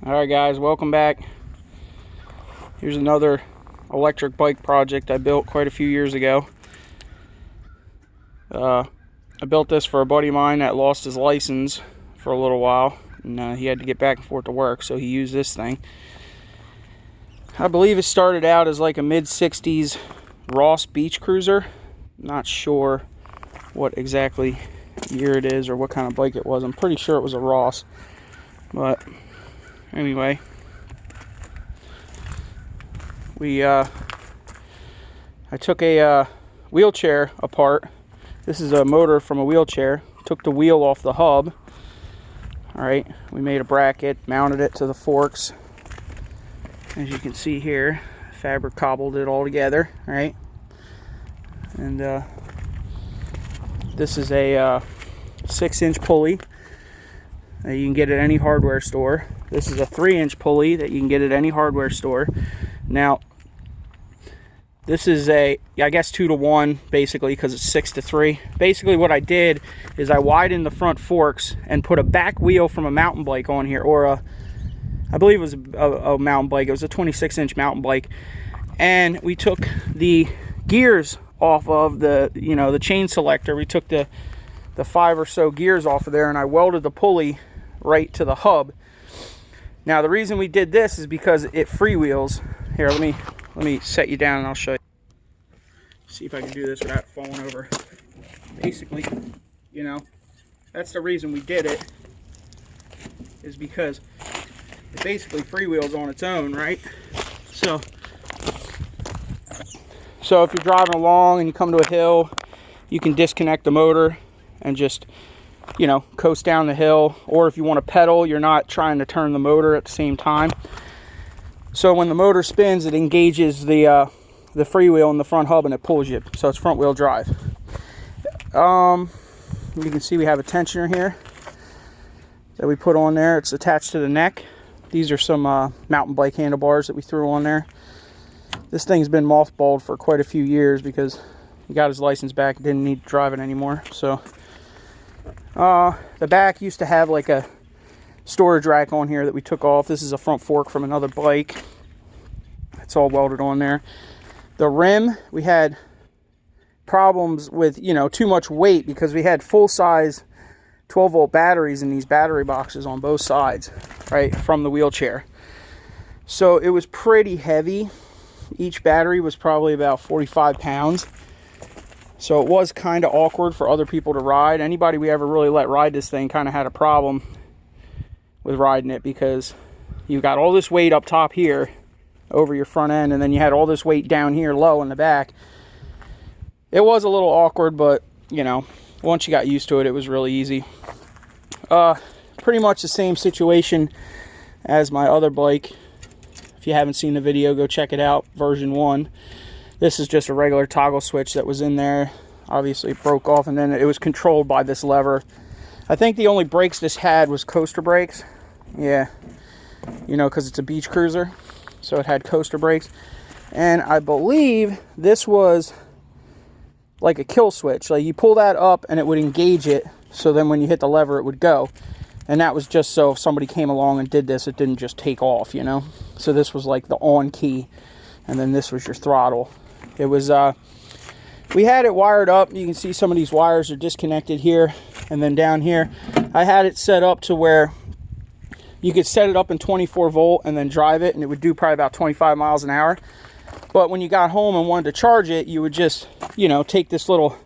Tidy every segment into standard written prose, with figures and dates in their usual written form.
Alright guys, welcome back. Here's another electric bike project I built quite a few years ago. I built this for a buddy of mine that lost his license for a little while, and he had to get back and forth to work, so he used this thing. I believe it started out as like a mid-60s Ross beach cruiser. Not sure what exactly year it is or what kind of bike it was. I'm pretty sure it was a Ross, but anyway, I took a wheelchair apart. This is a motor from a wheelchair. Took the wheel off the hub. Alright, we made a bracket, mounted it to the forks. As you can see here, fabric cobbled it all together, right? And this is a 6-inch pulley that you can get at any hardware store. This is a 3-inch pulley that you can get at any hardware store. Now, this is I guess 2 to 1 basically, because it's 6 to 3. Basically what I did is I widened the front forks and put a back wheel from a mountain bike on here, or I believe it was a mountain bike. It was a 26-inch mountain bike, and we took the gears off of the chain selector. We took the 5 or so gears off of there, and I welded the pulley right to the hub. Now the reason we did this is because it freewheels. Here, let me set you down and I'll show you. See if I can do this without falling over. Basically, that's the reason we did it, is because it basically freewheels on its own, right? So if you're driving along and you come to a hill, you can disconnect the motor and just, coast down the hill. Or if you want to pedal, you're not trying to turn the motor at the same time. So when the motor spins, it engages the freewheel in the front hub and it pulls you. So it's front wheel drive. You can see we have a tensioner here that we put on there. It's attached to the neck. These are some mountain bike handlebars that we threw on there. This thing's been mothballed for quite a few years because he got his license back, didn't need to drive it anymore. So the back used to have like a storage rack on here that we took off. This is a front fork from another bike. It's all welded on there. The rim, we had problems with, too much weight because we had full-size 12-volt batteries in these battery boxes on both sides, right, from the wheelchair. So it was pretty heavy. Each battery was probably about 45 pounds. So it was kind of awkward for other people to ride. Anybody we ever really let ride this thing kind of had a problem with riding it, because you've got all this weight up top here over your front end, and then you had all this weight down here low in the back. It was a little awkward, but once you got used to it, it was really easy. Pretty much the same situation as my other bike. If you haven't seen the video, go check it out, version 1. This is just a regular toggle switch that was in there. Obviously it broke off, and then it was controlled by this lever. I think the only brakes this had was coaster brakes. Yeah, because it's a beach cruiser, so it had coaster brakes. And I believe this was like a kill switch. Like you pull that up and it would engage it, so then when you hit the lever it would go. And that was just so if somebody came along and did this, it didn't just take off, So this was like the on key, and then this was your throttle. It was we had it wired up. You can see some of these wires are disconnected here, and then down here I had it set up to where you could set it up in 24 volt and then drive it, and it would do probably about 25 miles an hour. But when you got home and wanted to charge it, you would just take this little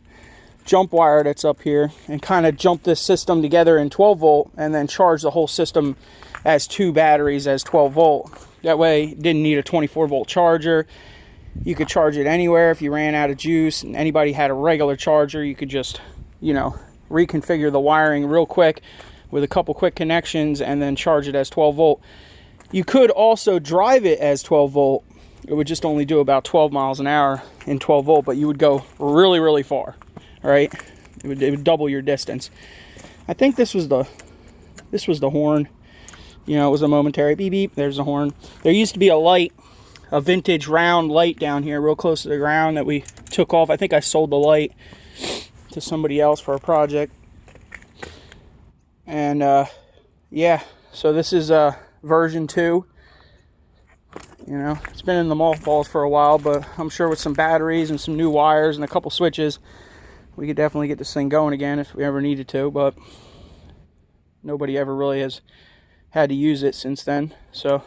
jump wire that's up here and kind of jump this system together in 12 volt and then charge the whole system as 2 batteries as 12 volt. That way you didn't need a 24 volt charger. You could charge it anywhere. If you ran out of juice and anybody had a regular charger, you could just reconfigure the wiring real quick with a couple quick connections and then charge it as 12 volt. You could also drive it as 12 volt. It would just only do about 12 miles an hour in 12 volt, but you would go really, really far. All right, it would double your distance. I think this was the horn. It was a momentary beep beep. There's the horn. There used to be a light, a vintage round light down here real close to the ground that we took off. I think I sold the light to somebody else for a project. And yeah, so this is version 2. You know, it's been in the mothballs for a while, but I'm sure with some batteries and some new wires and a couple switches, we could definitely get this thing going again if we ever needed to, but nobody ever really has had to use it since then. So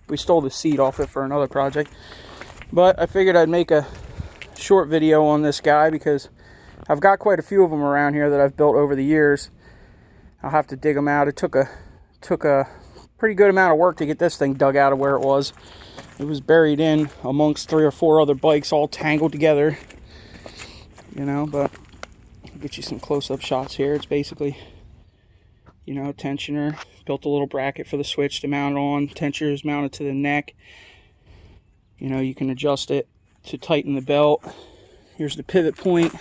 we stole the seat off it for another project. But I figured I'd make a short video on this guy because I've got quite a few of them around here that I've built over the years. I'll have to dig them out. It took a pretty good amount of work to get this thing dug out of where it was. It was buried in amongst 3 or 4 other bikes all tangled together, you know. But I'll get you some close-up shots here. It's basically, you know, tensioner. Built a little bracket for the switch to mount it on. Tensioner is mounted to the neck. You know, you can adjust it to tighten the belt. Here's the pivot point.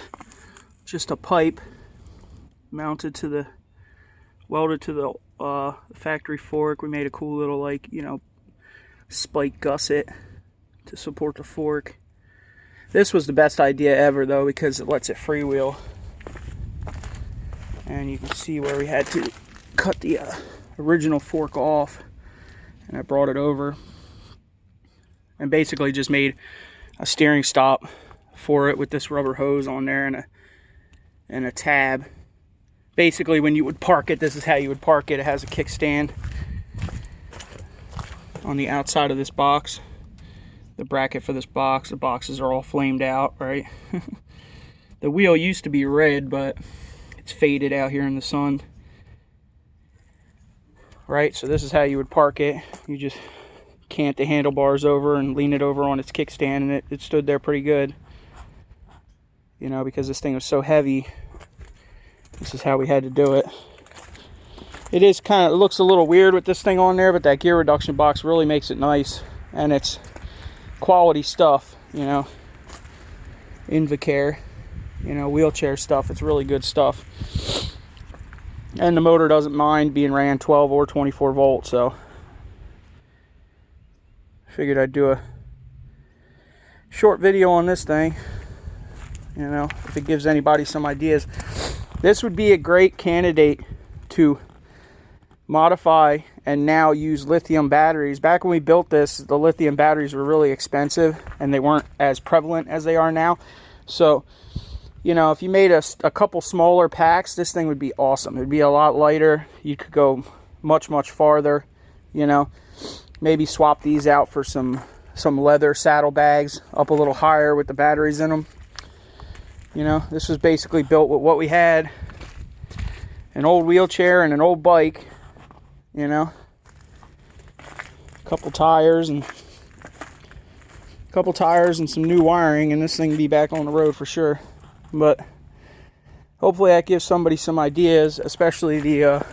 Just a pipe mounted to the, welded to the factory fork. We made a cool little, like, you know, spike gusset to support the fork. This was the best idea ever though, because it lets it freewheel. And you can see where we had to cut the original fork off, and I brought it over and basically just made a steering stop for it with this rubber hose on there and a tab. Basically, when you would park it, this is how you would park it. It has a kickstand on the outside of this box. The bracket for this box, the boxes are all flamed out, right? The wheel used to be red, but it's faded out here in the sun. Right, so this is how you would park it. You just cant the handlebars over and lean it over on its kickstand, and it stood there pretty good. You know, because this thing was so heavy, this is how we had to do it. It is kind of, it looks a little weird with this thing on there, but that gear reduction box really makes it nice, and it's quality stuff, you know. Invacare, you know, wheelchair stuff. It's really good stuff. And the motor doesn't mind being ran 12 or 24 volts, so figured I'd do a short video on this thing, you know, if it gives anybody some ideas. This would be a great candidate to modify and now use lithium batteries. Back when we built this, the lithium batteries were really expensive and they weren't as prevalent as they are now. So, you know, if you made a couple smaller packs, this thing would be awesome. It'd be a lot lighter. You could go much, much farther, you know. Maybe swap these out for some leather saddlebags up a little higher with the batteries in them. You know, this was basically built with what we had. An old wheelchair and an old bike, you know. A couple tires and some new wiring, and this thing would be back on the road for sure. But hopefully that gives somebody some ideas, especially the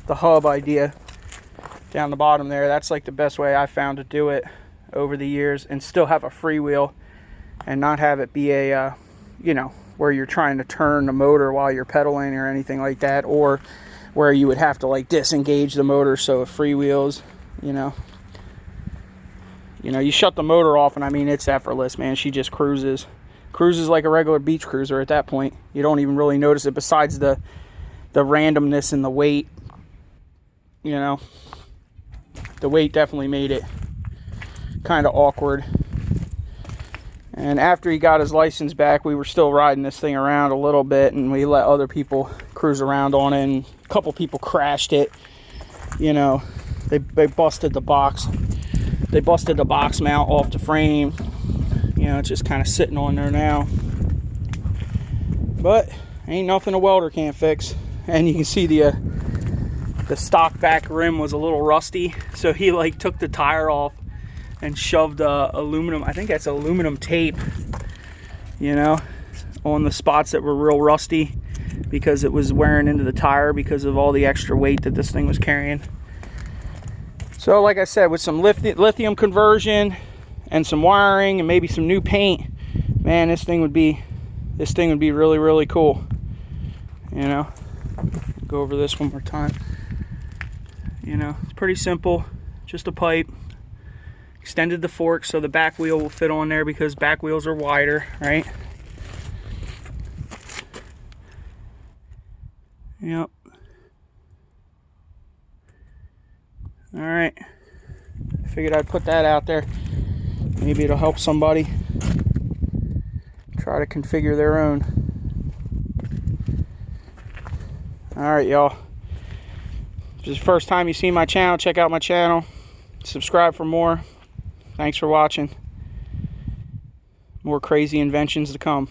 hub idea down the bottom there. That's like the best way I found to do it over the years, and still have a freewheel and not have it be a you know, where you're trying to turn the motor while you're pedaling or anything like that, or where you would have to like disengage the motor so it freewheels. You know, you shut the motor off and I mean, it's effortless, man. She just cruises like a regular beach cruiser at that point. You don't even really notice it, besides the randomness in the weight. You know, the weight definitely made it kind of awkward. And after he got his license back, we were still riding this thing around a little bit, and we let other people cruise around on it, and a couple people crashed it. You know, they busted the box. They busted the box mount off the frame. You know, it's just kind of sitting on there now. But ain't nothing a welder can't fix. And you can see the stock back rim was a little rusty, so he like took the tire off and shoved aluminum, I think that's aluminum tape, you know, on the spots that were real rusty, because it was wearing into the tire because of all the extra weight that this thing was carrying. So like I said, with some lithium conversion and some wiring and maybe some new paint, man, this thing would be really, really cool. You know, go over this one more time. You know, it's pretty simple, just a pipe. Extended the fork so the back wheel will fit on there, because back wheels are wider, right? Yep. All right. Figured I'd put that out there. Maybe it'll help somebody try to configure their own. Alright, y'all. If this is the first time you see my channel, check out my channel. Subscribe for more. Thanks for watching. More crazy inventions to come.